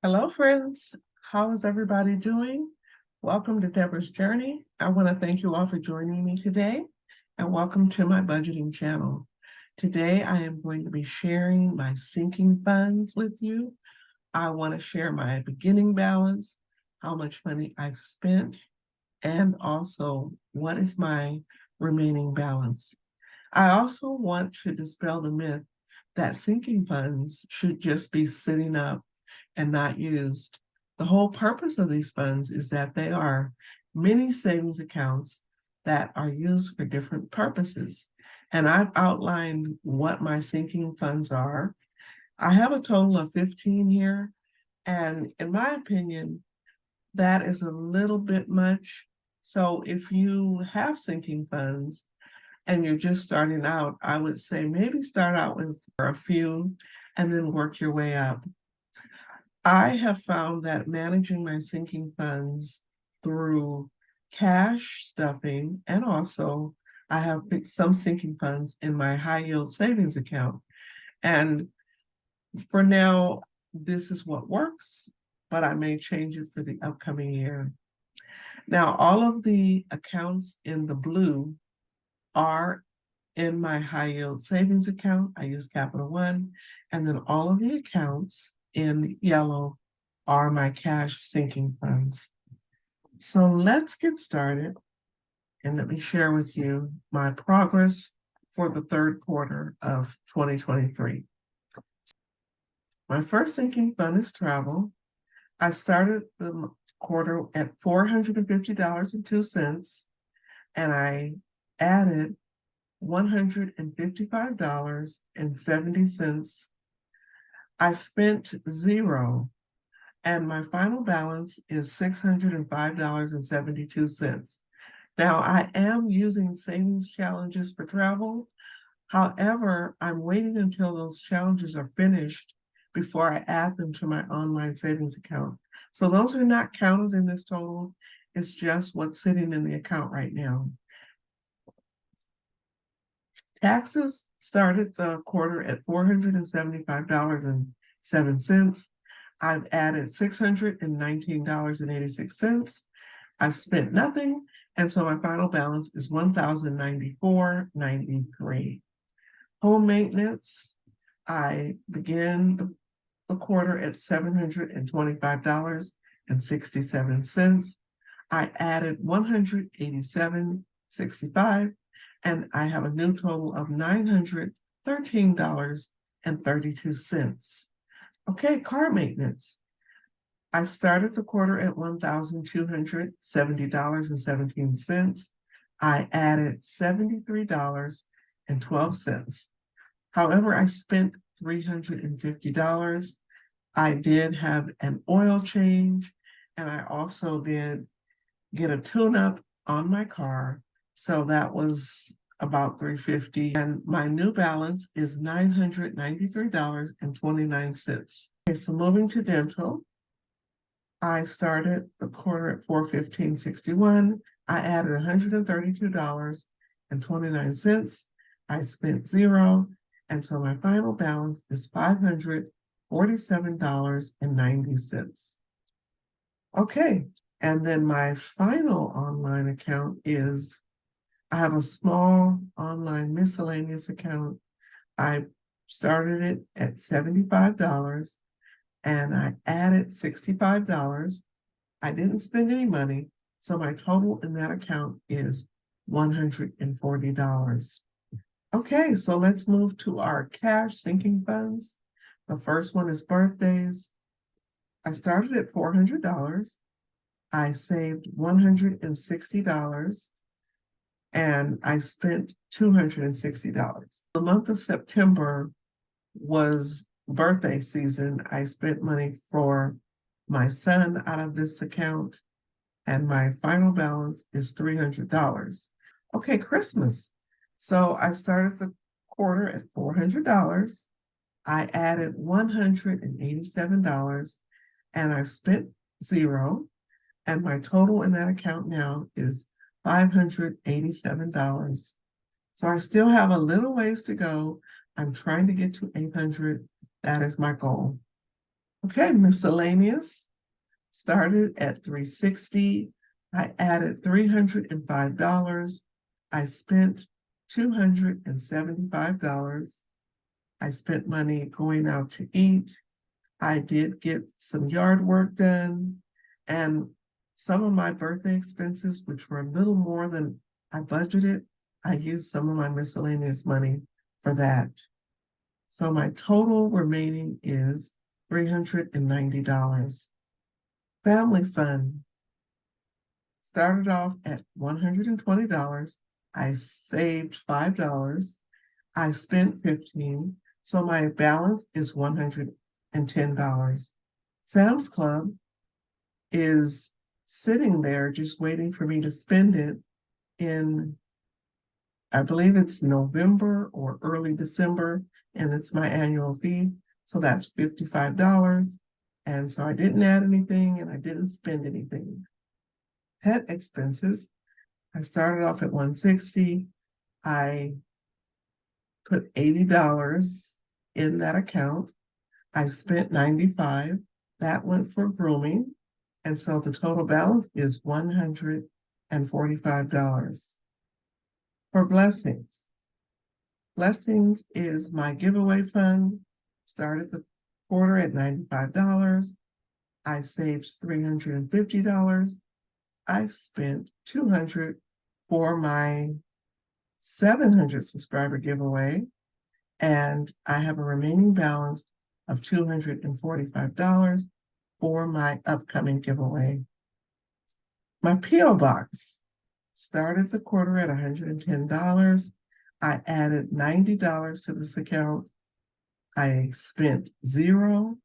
Hello, friends. How is everybody doing? Welcome to Deborah's Journey. I want to thank you all for joining me today and welcome to my budgeting channel. Today, I am going to be sharing my sinking funds with you. I want to share my beginning balance, how much money I've spent, and also what is my remaining balance. I also want to dispel the myth that sinking funds should just be sitting up and not used. The whole purpose of these funds is that they are mini savings accounts that are used for different purposes. And I've outlined what my sinking funds are. I have a total of 15 here. And in my opinion, that is a little bit much. So if you have sinking funds and you're just starting out, I would say maybe start out with a few and then work your way up. I have found that managing my sinking funds through cash stuffing, and also I have some sinking funds in my high yield savings account. And for now, this is what works, but I may change it for the upcoming year. Now, all of the accounts in the blue are in my high yield savings account. I use Capital One, and then all of the accounts in yellow are my cash sinking funds. So let's get started, and let me share with you my progress for the third quarter of 2023. My first sinking fund is travel. I started the quarter at $450.02, and I added $155.70. I spent zero, and my final balance is $605.72. Now, I am using savings challenges for travel. However, I'm waiting until those challenges are finished before I add them to my online savings account. So those are not counted in this total. It's just what's sitting in the account right now. Taxes started the quarter at $475.07. I've added $619.86. I've spent nothing, and so my final balance is $1,094.93. Home maintenance, I began the quarter at $725.67. I added $187.65, and I have a new total of $913.32. Okay, car maintenance. I started the quarter at $1,270.17. I added $73.12. However, I spent $350. I did have an oil change, and I also did get a tune-up on my car. So that was about $350. And my new balance is $993.29. Okay, so moving to dental. I started the quarter at $415.61. I added $132.29. I spent zero, and so my final balance is $547.90. Okay, and then my final online account is, I have a small online miscellaneous account. I started it at $75 and I added $65. I didn't spend any money, so my total in that account is $140. Okay, so let's move to our cash sinking funds. The first one is birthdays. I started at $400. I saved $160 and I spent $260. The month of September was birthday season. I spent money for my son out of this account, and my final balance is $300. Okay, Christmas. So I started the quarter at $400. I added $187, and I've spent zero, and my total in that account now is $587. So I still have a little ways to go. I'm trying to get to 800. That is my goal. Okay, miscellaneous started at $360. I added $305. I spent $275. I spent money going out to eat. I did get some yard work done, and some of my birthday expenses, which were a little more than I budgeted, I used some of my miscellaneous money for that. So my total remaining is $390. Family fund started off at $120. I saved $5. I spent $15, so my balance is $110. Sam's Club is sitting there just waiting for me to spend it in, I believe it's November or early December, and it's my annual fee. So that's $55. And so I didn't add anything and I didn't spend anything. Pet expenses, I started off at $160. I put $80 in that account. I spent $95. That went for grooming. And so the total balance is $145. For blessings, blessings is my giveaway fund. Started the quarter at $95. I saved $350. I spent $200 for my 700 subscriber giveaway, and I have a remaining balance of $245 for my upcoming giveaway. My P.O. Box started the quarter at $110. I added $90 to this account. I spent $0,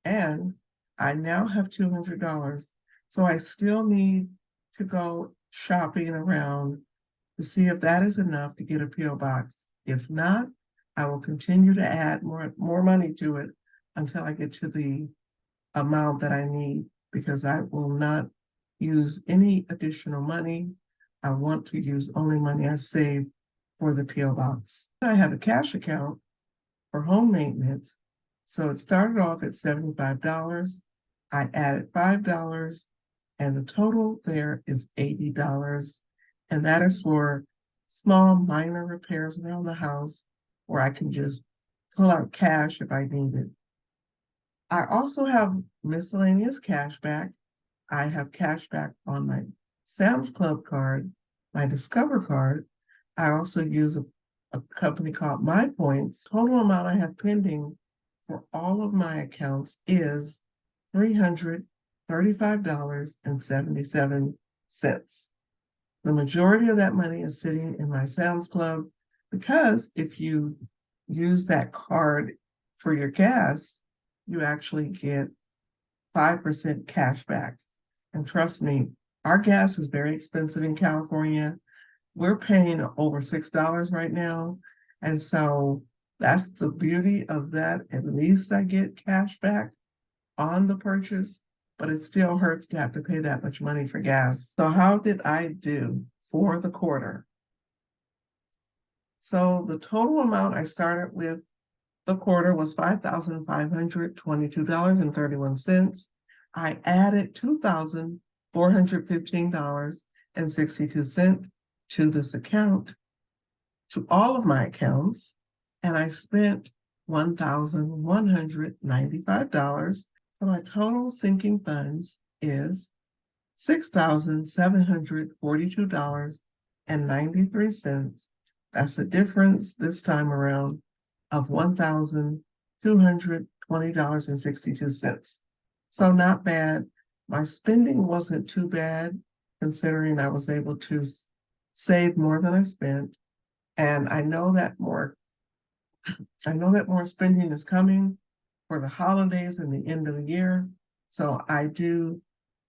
and I now have $200. So I still need to go shopping around to see if that is enough to get a P.O. box. If not, I will continue to add more money to it until I get to the amount that I need, because I will not use any additional money. I want to use only money I've saved for the P.O. box. I have a cash account for home maintenance. So it started off at $75. I added $5, and the total there is $80. And that is for small minor repairs around the house where I can just pull out cash if I need it. I also have miscellaneous cash back. I have cash back on my Sam's Club card, my Discover card. I also use a company called My Points. Total amount I have pending for all of my accounts is $335.77. The majority of that money is sitting in my Sam's Club, because if you use that card for your gas, you actually get 5% cash back. And trust me, our gas is very expensive in California. We're paying over $6 right now. And so that's the beauty of that. At least I get cash back on the purchase, but it still hurts to have to pay that much money for gas. So how did I do for the quarter? So the total amount I started with the quarter was $5,522.31. I added $2,415.62 to this account, to all of my accounts, and I spent $1,195. So my total sinking funds is $6,742.93. That's a difference this time around of $1,220.62. So not bad. My spending wasn't too bad, considering I was able to save more than I spent. And I know that more spending is coming for the holidays and the end of the year. So I do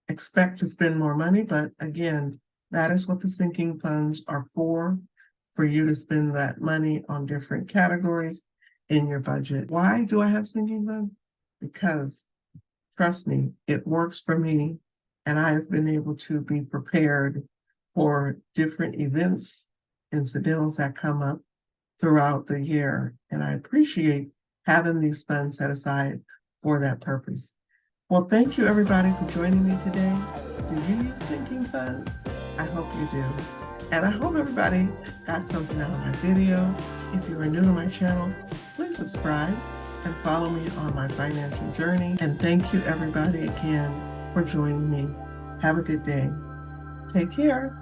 expect to spend more money, but again, that is what the sinking funds are for you to spend that money on different categories in your budget. Why do I have sinking funds? Because trust me, it works for me, and I have been able to be prepared for different events, incidentals that come up throughout the year. And I appreciate having these funds set aside for that purpose. Well, thank you everybody for joining me today. Do you use sinking funds? I hope you do. And I hope everybody got something out of my video. If you are new to my channel, please subscribe and follow me on my financial journey. And thank you everybody again for joining me. Have a good day. Take care.